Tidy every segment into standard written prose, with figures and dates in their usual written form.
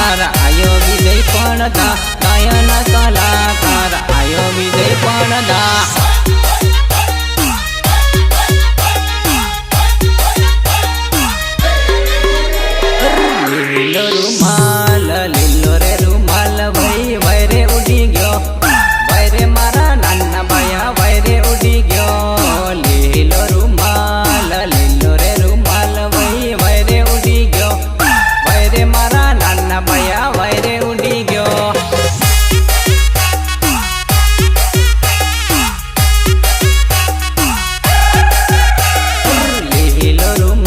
कलाकार आयो विजय पणदा गायन कलाकार आयो विजय पणदा लीलो रे रुमाल भाई वैरे उड़ी गयो वैरे मारा नाना भाया वैरे उड़ी गयो लीलो रे रुमाल भाई वैरे उड़ी गयो वैरे मारा नाना भाया वैरे उड़ी गयो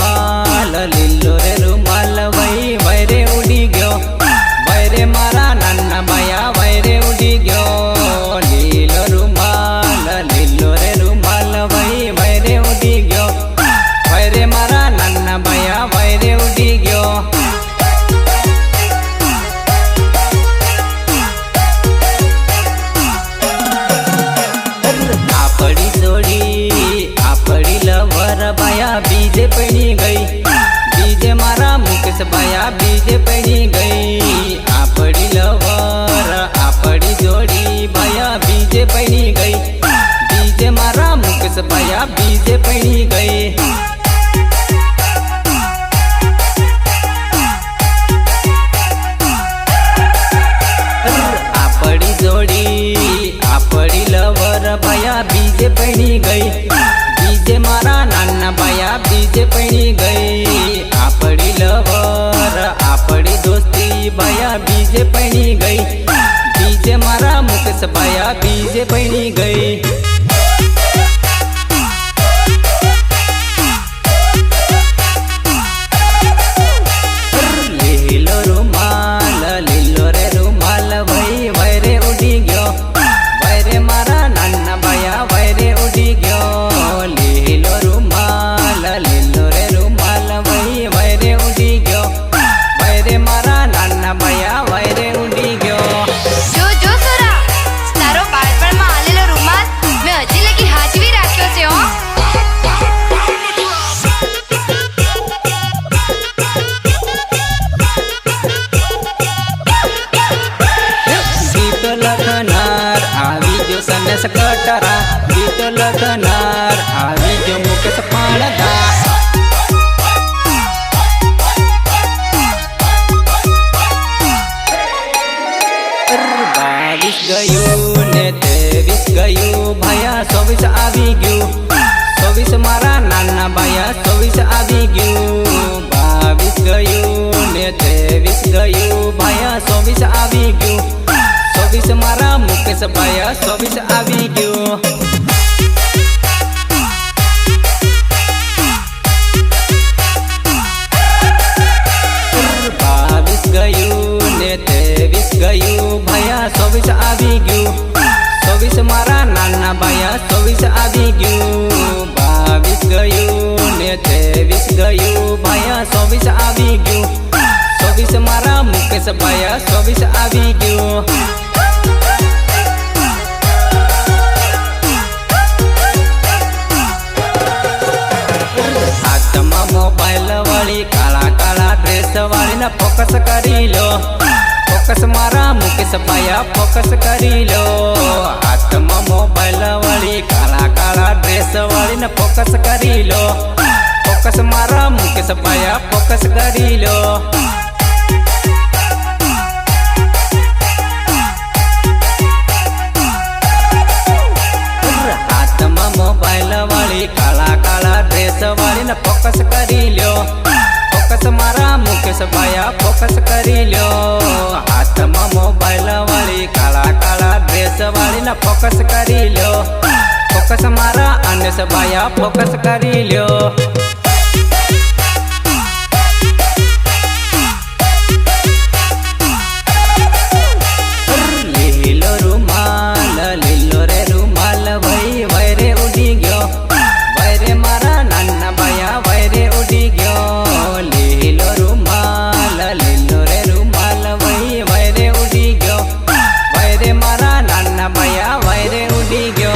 लीलो रे रुमाल भाई वैरे उड़ी गयो वैरे मारा नाना भाया वैरे उड़ी गयो लीलो रे रुमाल भाई वैरे उड़ी गयो वैरे मारा नाना भाया वैरे उड़ी गयो आपड़ी जोड़ी आपड़ी लवर भाया बीजे पड़ी गई बीजे मारा मुकेश भाया बीजे पड़ी गई आपड़ी लवर आपड़ी जोड़ी भाया बीजे पड़ी गई बीजे मारा मुकेश भाया बीजे पड़ी गई आपड़ी जोड़ी आपड़ी लवर भाया बीजे पड़ी गई बीजे मारा नाना भाया बीजे पड़ी गई आपड़ी लवर आपड़ी दोस्ती भाया बीजे पड़ी गई बीजे मारा मुकेश भाया बीजे पड़ी गई लीलो रे रुमाल भाई वैरे उड़ी गयो वैरे मारा नाना भाया वैरे उड़ी गयो लीलो रे रुमाल भाई वैरे उड़ी गयो वैरे मारा नाना भाया वैरे उड़ी गयो जो सोरा तारो बाळपणમાં આલેલો રૂમાલ મે હજી લગી હાજવી રાખ્યો છે હો गीत लखनार आवी जो सनेस कटरा गीत लखनार आवी जो मुकेश पणदा बावीस गયું ने 23 गયું भाया 24 આવી ગયું 24 મારા નાના ભાયા 24 આવી ગયું 22 ગયું ને 23 ગયું ભાયા 24 આવી ગયું 24 મારા મુકેશ ભાયા 24 આવી ગયું गયું ने 23 गયું भाया 24 આવી ગયું 24 મારા નાના ભાયા 24 આવી ગયું 22 ગયું ને 23 ગયું ભાયા 24 આવી ગયું 24 મારા મુકેશ ભાયા 24 આવી ગયું हाथमा मोबाइल वाली काला काला ड्रेस वाली ना फोकस करी लो फोकस मारा मुकेश भाया फोकस करी लो हाथमा मोबाइल वाली काला काला ड्रेस वाली ना फोकस करी लो फोकस मारा मुकेश भाया फोकस करी लो हाथमा मोबाइल वाली काला काला ड्रेस वाली ना फोकस करी लो फोकस मारा मुकेश भाया फोकस करी लो हाथमा मोबाइल वाली काला काला ड्रेस वाली ना फोकस करी लो फोकस मारा अनेस भाया फोकस करी लो लीलो रे रुमाल भाई वैरे उड़ी गयो वैरे मारा नाना भाया वैरे उड़ी गयो लीलो रे रुमाल भाई वैरे उड़ी गयो वैरे मारा नाना भाया वैरे उड़ी गयो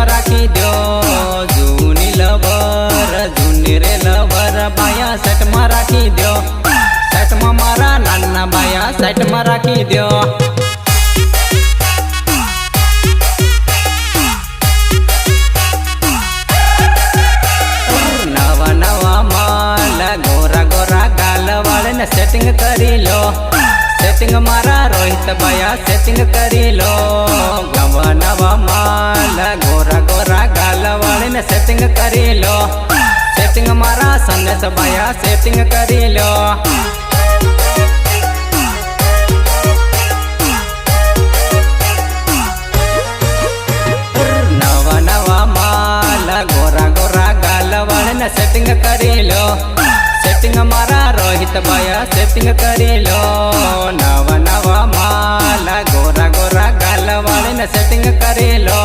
માં રાખી દો જૂની લવર જૂની રે લવર બાયા સેટ માં રાખી દો સેટ માં મારા નાના બાયા સેટ માં રાખી દો નવા નવા માલ ગોરા ગોરા ગાલ વાળને સેટિંગ કરી લો સેટિંગ મારા રોહિત બાયા સેટિંગ કરી લો નવા નવા માલ ગોરા ગોરા ગાલ વાળને સેટિંગ કરી લો સેટિંગ મારા સનેસ બાયા સેટિંગ કરી લો નવા નવા માલ ગોરા ગોરા ગાલ વાળને સેટિંગ કરી લો સેટિંગ મારા રોહિત બાયા સેટિંગ કરી લો નવા નવા માલ ગોરા ગોરા ગાલ વાળને સેટિંગ કરી લો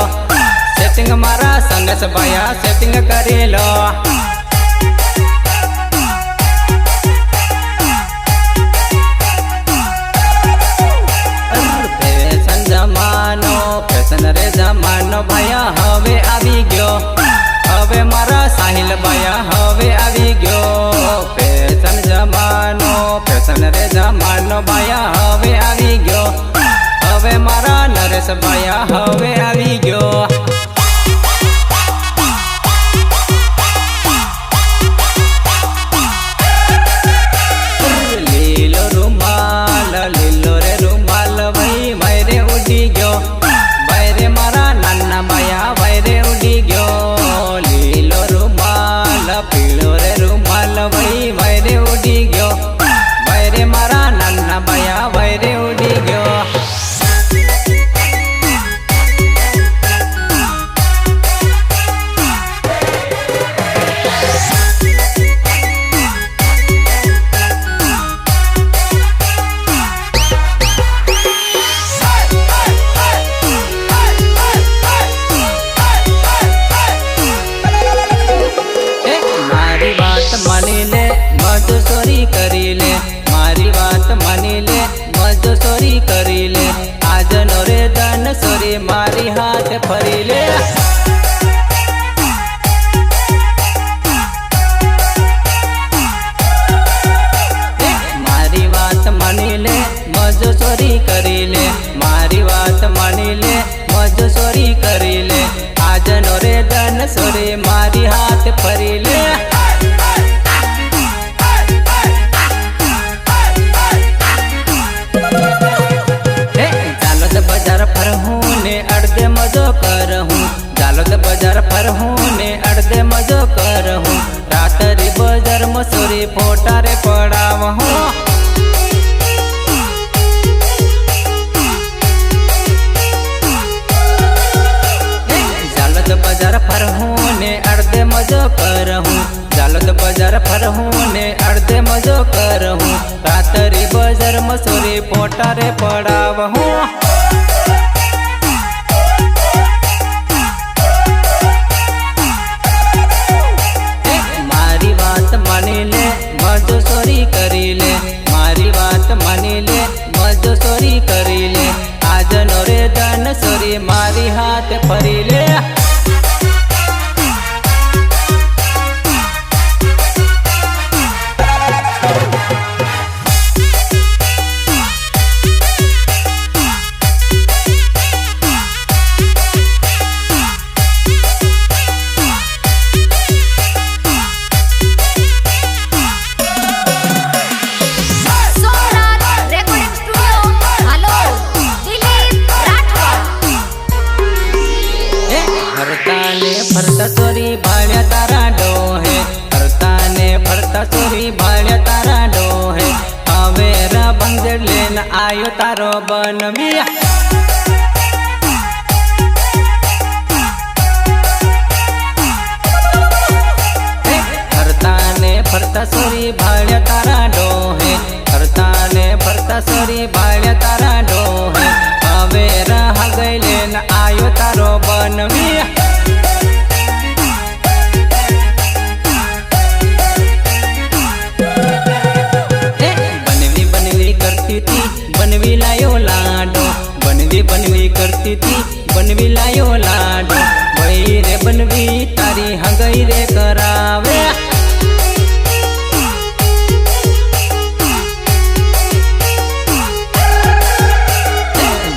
સેટિંગ મારા સનેસ બાયા સેટિંગ કરી લો ફેશન જમાનો ફેશન રે જમાનો ભાયા હવે આવી ગયો હવે મારા સાહિલ બાયા હવે આવી ગયો ફેશન જમાનો ફેશન રે જમાનો બાયા હવે આવી ગયો હવે મારા નરેશ બાયા હવે આવી ગયો લીલો રૂમાલ લીલો રે રૂમાલ ભાઈ વૈરે ઉડી ગયો વૈરે મારા નાના બાયા વૈરે ઉડી ગયો લીલો રૂમાલ પીળો રે રૂમાલ ભાઈ વૈરે ઉડી ગયો વૈરે મારા નાના બાયા વૈરે ઉડી ગયો મારી વાત માની લે મજૂરી કરી લે મારી વાત માની લે મજૂરી કરી લે આજનો રે ધન સોરી મારી હાથ ફરી લે મારી વાત માની લે મજૂરી કરી લે મારી વાત માની લે મજૂરી કરી લે આજનો રે ધન સોરી મારી હાથ ફરી લે જાલોદ બજાર ફરહું ને અડધે મજો કરહું જાલોદ બજાર ફરહું ને અડધે મજો કરહું રાતરી બજાર મસૂરી ફોટા રે પડાવહું જાલોદ બજાર ફરહું ને અડધે મજો કરહું જાલોદ બજાર ફરહું ને અડધે મજો કરહું રાતરી બજાર મસૂરી ફોટા રે પડાવહું મારી વાત માની લે મજૂરી કરી લે મારી વાત માની લે મજૂરી કરી લે આજનો રે ધન સોરી મારી હાથ ફરી લે સોમનાથ રેકોર્ડિંગ સ્ટુડિયો હાલો દિલીપ રાઠોડ ફરતા ને ફરતા ચોરી ભાળ્યા તારા ડોહે ફરતા ને ફરતા ચોરી ભાળ્યા તારા ડોહે હવે રબંગ લેન આયો તારો બનવી ફરતા ને ફરતા ચોરી ભાળ્યા તારા ડોહે ફરતા ને ફરતા ચોરી ભાળ્યા તારા ડોહે હવે રહ ગઈ લેન આયો તારો બનવી बनवी लायो लाडो बनवी बनवी करती थी बनवी लायो लाडो वही હંગઈ રે કરાવે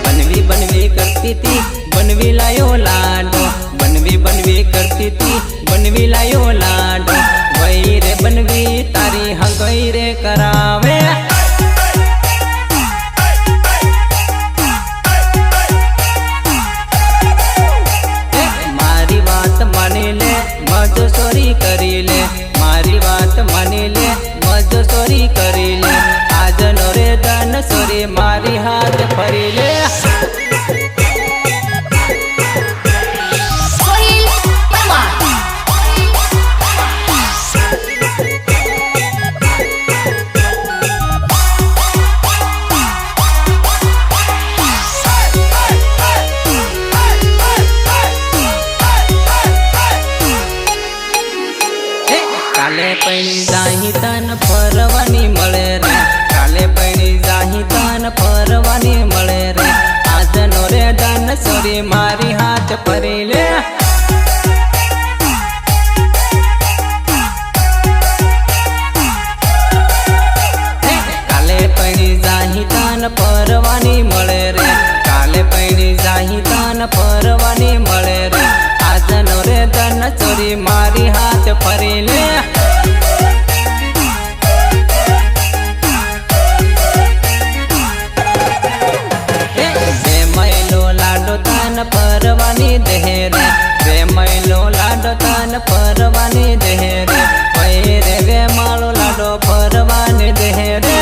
बनवी बनवी करती थी बनवी लायो लाडो बनवी करती थी बनवी लायो लाडो वही रे बनवी तारी हंगई रे करावे मारी बात मानी ले मजो सोरी करी ले मारी बात मानी ले मजो सोरी करी ले आज नोरे धन सोरी मारी हाथ फरी ले काले पड़ी जाही तन फरवानी मळे रे काले पड़ी जाही तन फरवानी मळे रे आज नोरे धन सोरी मारी हाथ फरी ले काले पड़ी जाही तन फरवानी मळे रे काले पड़ी जाही तन फरवानी मळे रे आज नोरे धन सोरी मारी हाथ फरी ले परवानी देहरे वे मैलो लाडो तन परवानी देहरे वही रे वे मालो लाडो परवानी देहरे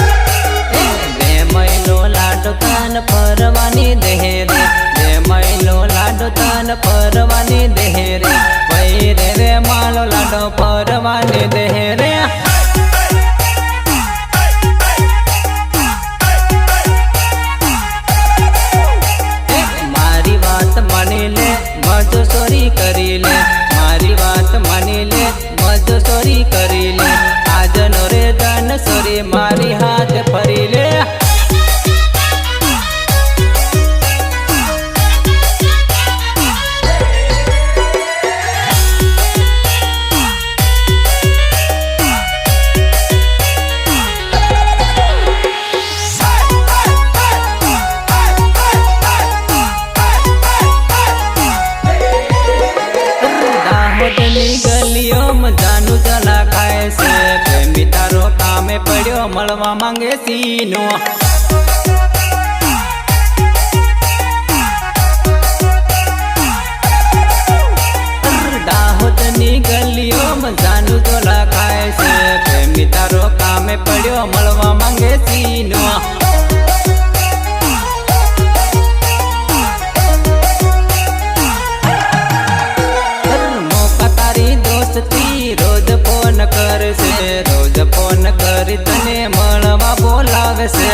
वे मैलो लाडो तन परवानी देहरे वे मैलो लाडो तन परवानी देहरे वही रे वे मालो लाडो परवानी देहरे मजो सोरी करी ले मारी बात मानी ले मजो सोरी करी ले आज नोरे धन सोरी मारी हाथ फरी ले गलियों में जानू जला खाए से प्रेमी तारो कामे पड़ो मलवा मांगे सीनो दाहोदनी गलियों में जानू जला खाए से प्रेमी तारो कामे पड़ो मलवा मांगे सीनो रोज फोन कर से रोज फोन कर तने मळवा बोलावे से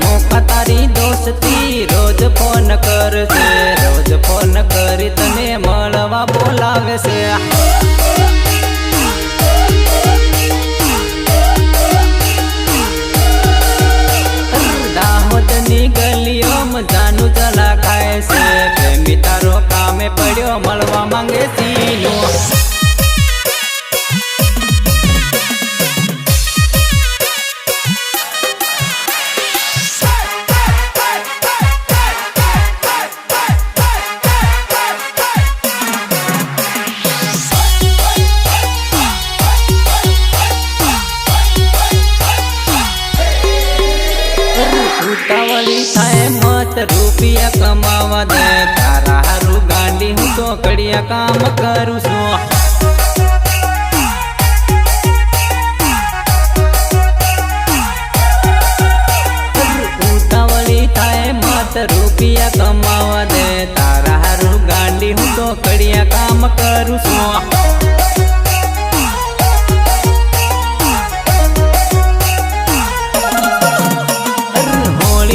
मोका तारी दोस्ती रोज फोन कर से रोज फोन कर तने मळवा बोलावे से गलियों में जानू जला खाए से प्रेमी तारो कामे पड़ो मलवा मांगे सीनो उतावली थाए मत रुपया कमावा दे तारा हारू गांडी हूँ तो कड़िया काम करू सो उतावली थाए मत रुपया कमावा दे तारा हारू गांडी हूँ तो कड़िया काम करू सो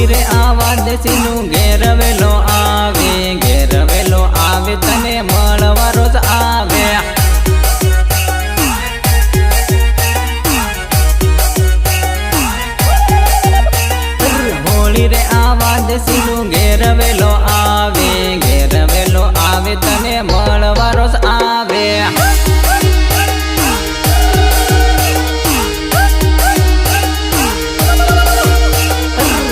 रे आवाज सीनू घेर वेलो आवे तने मळवा रोज आवे સીનું ઘેર વેલો આવે, ઘેર વેલો આવે તને મળવારો જ આવે.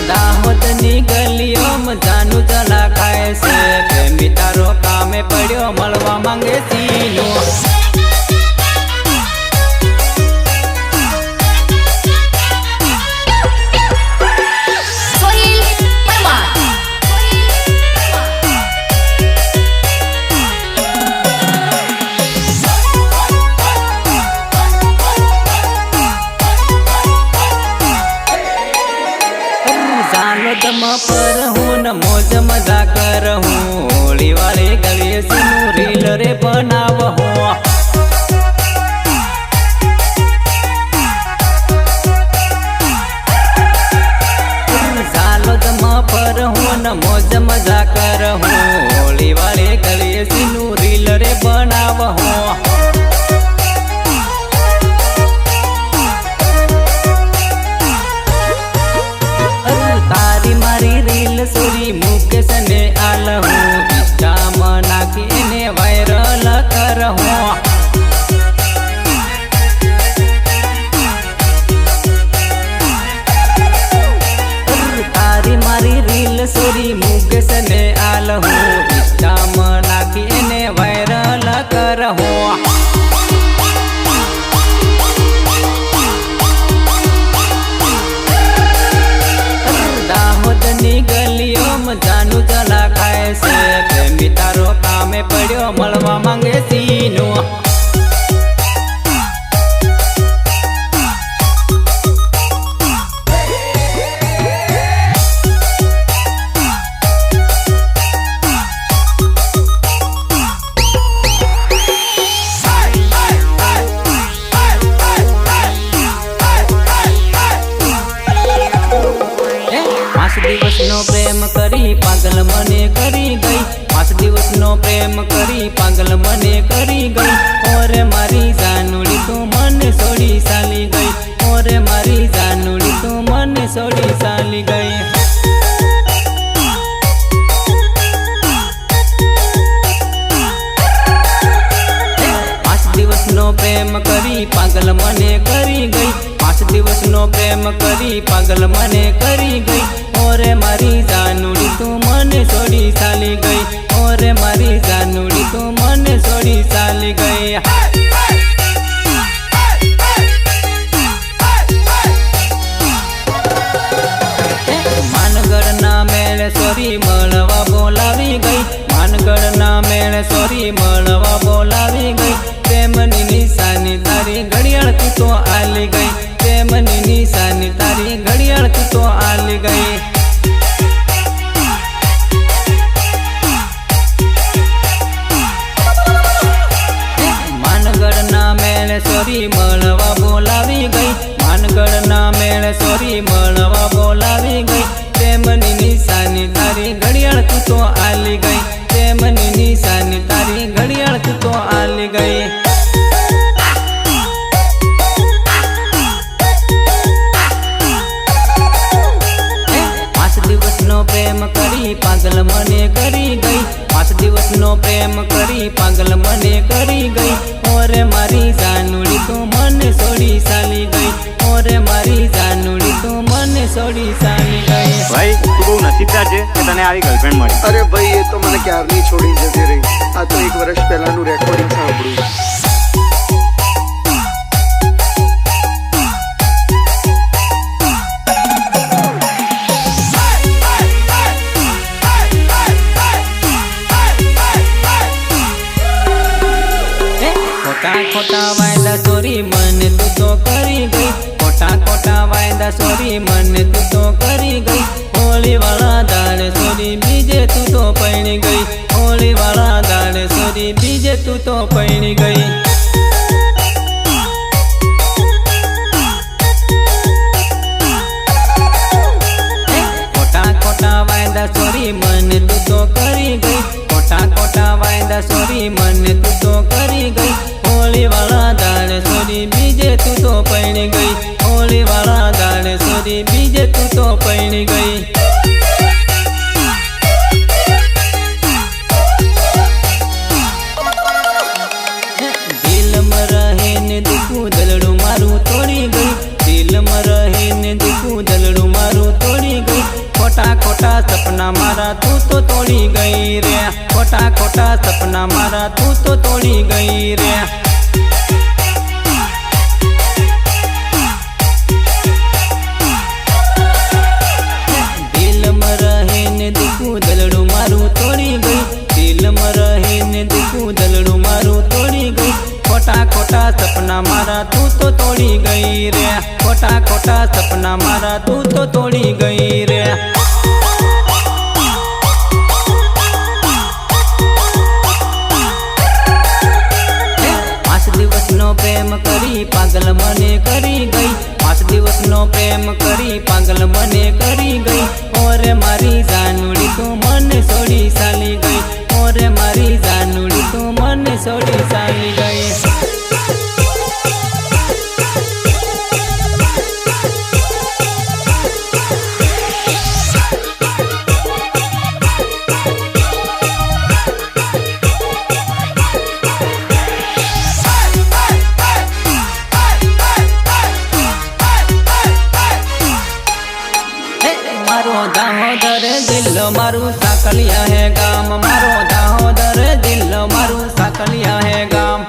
દાહોદની ગલીઓમાં જાનું જલા ખાય છે, પ્રેમી તારો કામે પડ્યો મળવા માંગે સીનું. જાલોદમાં પર હું ન મોજ મજા કર હું, હોળી વાળી ગલીએ સીનું રીલ રે બનાવ હું. જાલોદમાં પર હું ન મોજ મજા કર હું, હોળી વાળી ગલીએ સીનું રીલ રે બનાવ હું. મારી રીલ સોરી મુકેશ ને આલ હું, ઇન્સ્ટામાં નાખી એને વાયરલ કર હું. તારી મારી રીલ સોરી મુકેશ ને આલ હું, ઇન્સ્ટામાં નાખી એને વાયરલ કર હું. દાહોદની ગલીઓમાં જાનું જલા ખાય છે, પ્રેમી તારો કામે પડ્યો મળવા માંગે સીનું. દિવસનો પ્રેમ કરી પાગલ મને કરી ગઈ, 5 દિવસનો પ્રેમ કરી પાગલ મને કરી ગઈ. ઓરે મારી જાનુડી તું મને છોડી ચાલી ગઈ, ઓરે મારી જાનુડી તું મને છોડી ચાલી ગઈ. 5 દિવસનો પ્રેમ કરી પાગલ મને કરી ગઈ, 5 દિવસનો પ્રેમ કરી પાગલ મને કરી ગઈ. ઓરે મારી જાનુડી તું મને છોડી ચાલી ગઈ, ઓરે મારી જાનુડી તું મને છોડી ચાલી ગઈ. માનગઢના મેળે સોરી મળવા બોલાવી ગઈ, માનગઢના મેળે સોરી મળવા બોલાવી ગઈ. પ્રેમની નિશાની તારી ઘડિયાળ તું તો આલી ગઈ, પ્રેમની નિશાની તારી ઘડિયાળ તું તો આલી ગઈ. માનગઢના મેળે સોરી મળવા બોલાવી ગઈ, માનગઢના મેળે સોરી મળવા બોલાવી ગઈ. પ્રેમની નિશાની તારી ઘડિયાળ તું તો આલી ગઈ, પ્રેમની નિશાની તારી ઘડિયાળ તું તો આલી ગઈ. 5 દિવસનો પ્રેમ કરી પાગલ મને કરી ગઈ, 5 દિવસનો પ્રેમ કરી પાગલ મને કરી ગઈ. ઓરે મારી જાનુડી તું મને છોડી ચાલી ગઈ, ઓરે મારી જાનુડી તું મને છોડી ચાલી ગઈ. ભાઈ તું બહુ નસીબદાર છે કે તને આવી ગર્લફ્રેન્ડ મળી. અરે ભાઈ એ તો મને ક્યારની છોડી જતી રહી, આ તો 1 વર્ષ પહેલાનું રેકોર્ડિંગ સાંભળ્યું. ખોટા ખોટા વાયદા સોરી મને તું તો કરી ગઈ, ખોટા ખોટા વાયદા સોરી મને તું તો કરી ગઈ. હોળી વાળા દાડે સોરી બીજે તું તો પૈણી ગઈ, હોળી વાળા દાડે સોરી બીજે તું તો પૈણી ગઈ. ખોટા ખોટા વાયદા સોરી મને તું તો કરી ગઈ, ખોટા ખોટા વાયદા સોરી મને તું તો કરી ગઈ. હોળી વાળા દાડે સોરી બીજે તું તો પૈણી ગઈ, હોળી વાળા દાડે સોરી બીજે તું તો પૈણી ગઈ. તું તો તોડી ગઈ રે, ખોટા ખોટા સપના મારા તું તો તોડી ગઈ રે. દિલમાં રહીને દુખું દલડું મારું તોડી ગઈ, દિલમાં રહીને દુખું દલડું મારું તોડી ગઈ. ખોટા ખોટા સપના મારા તું તો તોડી ગઈ રે, ખોટા ખોટા સપના મારા તું તો તોડી ગઈ રે. 5 દિવસનો પ્રેમ કરી પાગલ મને કરી ગઈ, 5 દિવસનો પ્રેમ કરી પાગલ મને કરી ગઈ. ઓરે મારી જાનુડી તું મને છોડી ચાલી ગઈ, ઓરે મારી જાનુડી તું મને છોડી ચાલી ગઈ. મારો દાહોદર જિલ્લો મારું સાકલિયા હે ગામ, મારો દાહોદર જિલ્લો મારું સાકલિયા હે ગામ.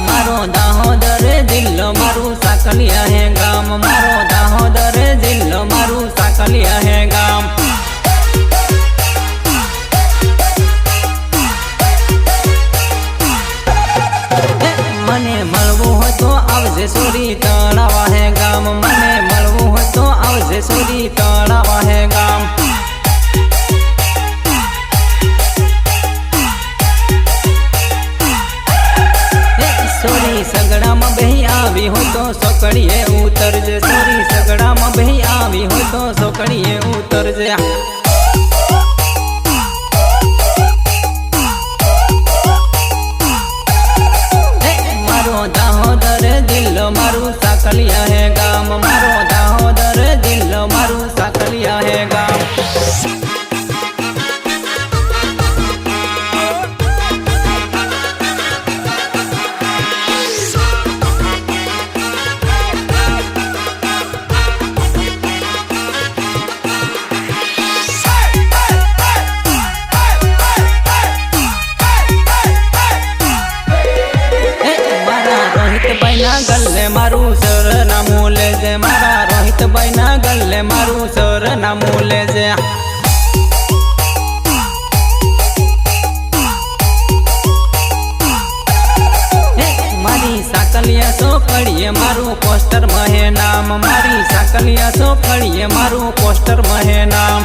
મારો દાહોદર જિલ્લો મારું સાકલિયા હે ગામ, મારો દાહોદર જિલ્લો મારું સાકલિયા હે ગામ. મને મળવું હોય તો આવજે સોરી તળાવા હે ગામ, મને મળવું હોય તો આવજે સોરી તળાવા હે ગામ. સોરી સગડામાં બેહી આવી હોય તો સોકડીએ ઉતરજે, સોરી સગડામાં બેહી આવી હોય તો સોકડીએ ઉતરજે. દાહોદર જિલ્લો મારું સાકલિયા હે ગામ, મારો દાહોદર જિલ્લો મારું સાકલિયા હે ગામ. ગલ્લે મારું સરનામું લેજે, મારા રોહિતભાઈ ના ગલ્લે મારું સરનામું લેજે. મારી સાકલિયા સોકડીએ મારું પોસ્ટર મહે નામ, મારી સાકલિયા સોકડીએ મારું પોસ્ટર મહે નામ.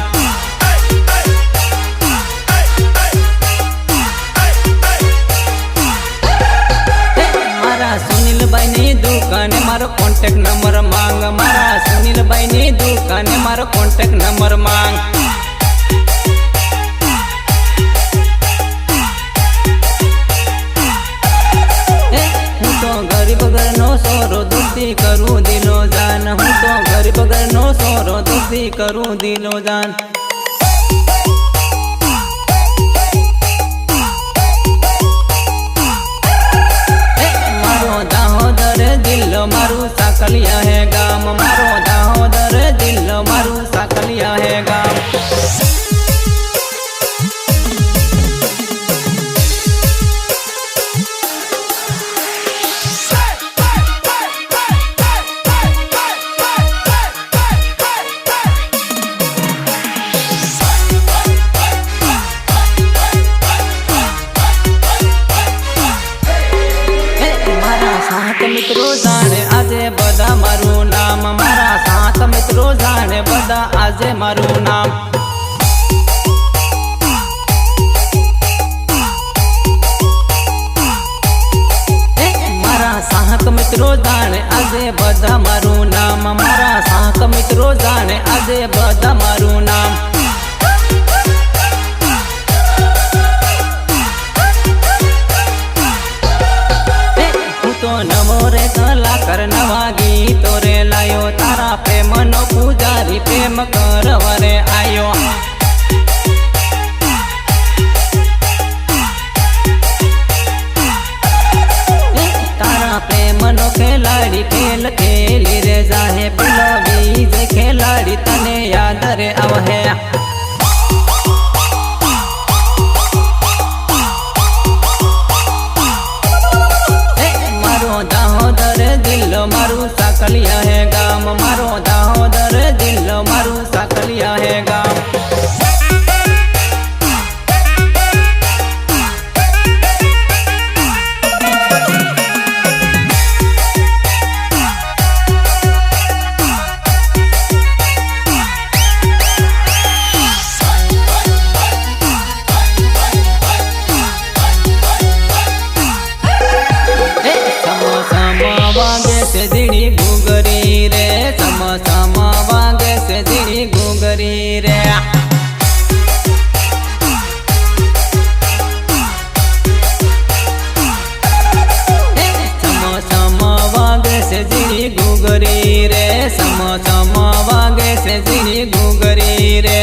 સુનિલભાઈ ની દુકાને મારો કોન્ટેક્ટ નંબર માંગ, મારા સુનિલભાઈ ની દુકાને મારો કોન્ટેક્ટ નંબર માંગ. હું તો ગરીબ ઘરનો સોરો દુખી કરું દિલો જાન, હું તો ગરીબ ઘરનો સોરો દુખી કરું દિલો જાન. દાહોદર જિલ્લો મારું સાકલિયા હે ગામ, મારો દાહોદર જિલ્લો મારું સાકલિયા હે ગામ. મિત્રો જાણે આજે બધા મારું નામ, મારા 7 મિત્રો જાણે બધા આજે મારું નામ. મારા 7 મિત્રો જાણે આજે બધા મારું નામ, મારા 7 મિત્રો જાણે આજે બધા મારું નામ. નવો રે કલાકાર નવા ગીતો રે લાયો, તારા પ્રેમનો પૂજારી પ્રેમ કરવા રે આયો. તારા પ્રેમનો ખેલાડી ખેલ ખેલી રે જાહે પેલો બીજ ખેલાડી તને યાદ રે આવહે મારો દાહોદર જિલ્લો મારું સાકલિયા હે ગામ મારો દાહોદર જિલ્લો મારું સાકલિયા હે ગામ ઝીણી ઘૂઘરી રે સમસમા વાગે છે ઝીણી ઘૂઘરી રે સમસમા વાગે છે ઝીણી ઘૂઘરી રે સમસમા વાગે છે ઝીણી ઘૂઘરી રે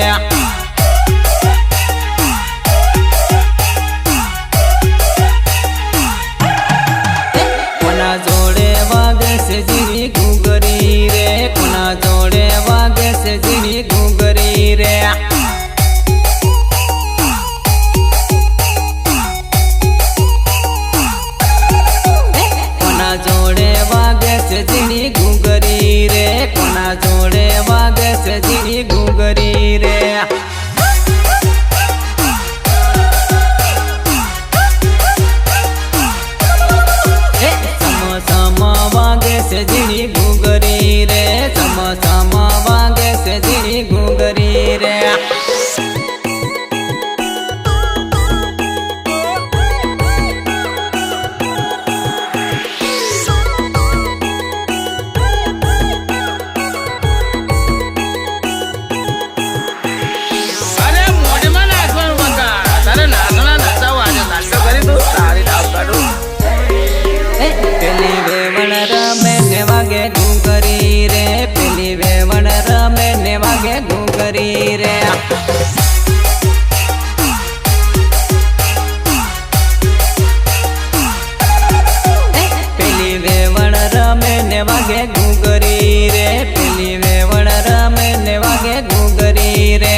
ઝીણી ઘૂઘરી રે કોના જોડે વાગે છે ઝીણી ઘૂઘરી રે કોના જોડે વાગે છે ઝીણી ઘૂઘરી રે કોના જોડે વાગે છે ઝીણી ઘૂઘરી રે ઝીણી ઘૂઘરી રે સમસમા વાગે છે ઝીણી ઘૂઘરી રે વાગે ઘૂઘરી રે પેલી વેવણ રમે ને વાગે ઘૂઘરી રે પેલી વેવણ રમે ને વાગે ઘૂઘરી રે પેલી વેવણ રમે ને વાગે ઘૂઘરી રે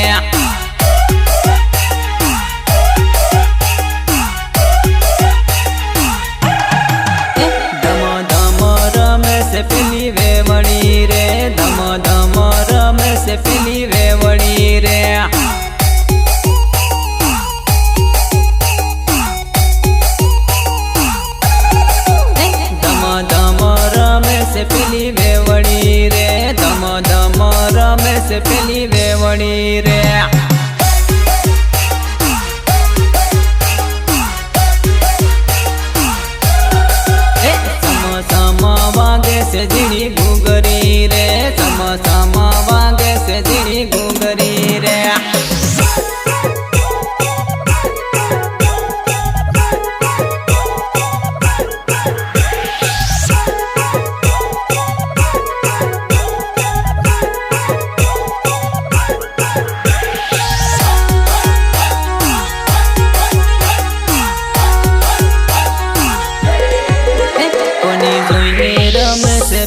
પેલી વેવણી રે ધમ ધમ રમે છે પેલી વેવણી રે ધમ ધમ રમે છે પેલી વેવણી રે ધમ ધમ રમે છે પેલી વેવણી રે વાગે છે ઝીણી ઘૂઘરી રે સમસમા વાગે છે ઝીણી ઘૂઘરી રે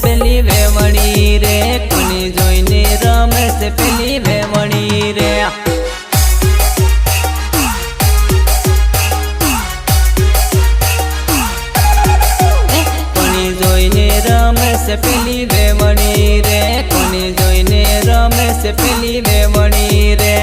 પેલી વેવણી રે કોની જોઈને રમે છે પેલી વેવણી રે કોની જોઈને રમે છે પેલી વેવણી રે કોની જોઈને રમે છે પેલી વેવણી રે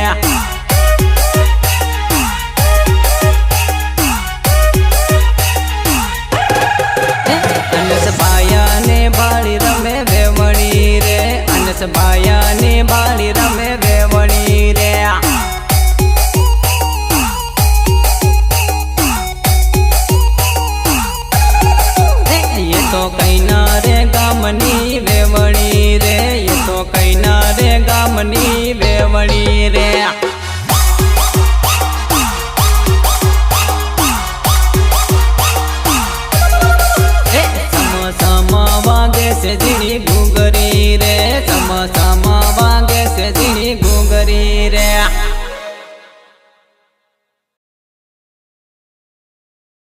બાળી રમે વેવણી રે અનસ ભાયાને બાળી રમે વેવણી રે ये तो कईना रे गामनी वेवणी रे ये तो कईना रे गामनी वेवणी रे